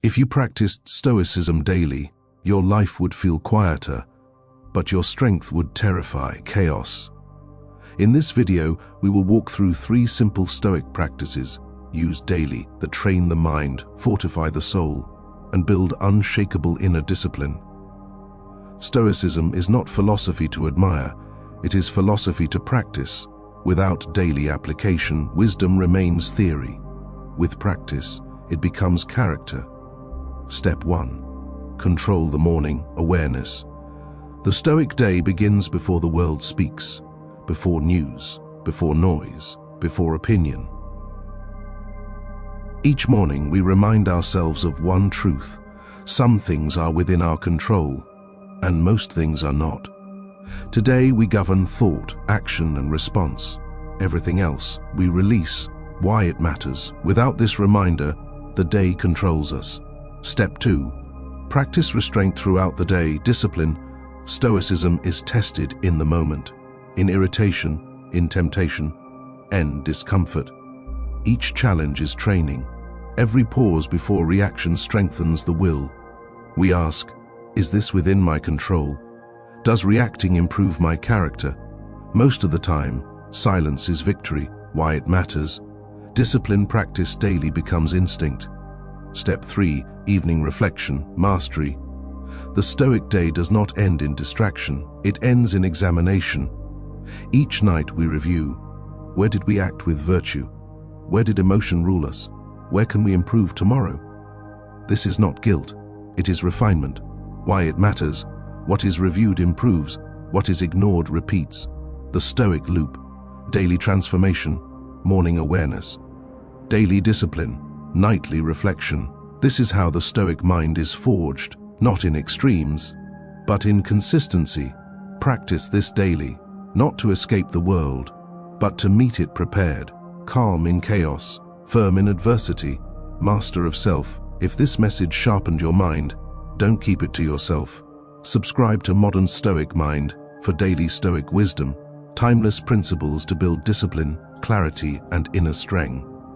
If you practiced Stoicism daily, your life would feel quieter, but your strength would terrify chaos. In this video, we will walk through 3 simple Stoic practices used daily that train the mind, fortify the soul, and build unshakable inner discipline. Stoicism is not philosophy to admire, it is philosophy to practice. Without daily application, wisdom remains theory. With practice, it becomes character. Step 1. Control the morning awareness. The Stoic day begins before the world speaks, before news, before noise, before opinion. Each morning we remind ourselves of one truth: some things are within our control, and most things are not. Today we govern thought, action, and response. Everything else we release. Why it matters. Without this reminder, the day controls us. Step 2. Practice restraint throughout the day. Discipline. Stoicism is tested in the moment, in irritation, in temptation, and discomfort. Each challenge is training. Every pause before reaction strengthens the will. We ask, is this within my control? Does reacting improve my character? Most of the time, silence is victory. Why it matters. Discipline practiced daily becomes instinct. Step 3. Evening reflection, mastery. The Stoic day does not end in distraction, it ends in examination. Each night we review. Where did we act with virtue? Where did emotion rule us? Where can we improve tomorrow? This is not guilt, it is refinement. Why it matters. What is reviewed improves, what is ignored repeats. The Stoic loop. Daily transformation, morning awareness. Daily discipline, nightly reflection. This is how the Stoic mind is forged, not in extremes, but in consistency. Practice this daily, not to escape the world, but to meet it prepared, calm in chaos, firm in adversity, master of self. If this message sharpened your mind, don't keep it to yourself. Subscribe to Modern Stoic Mind for daily Stoic wisdom, timeless principles to build discipline, clarity, and inner strength.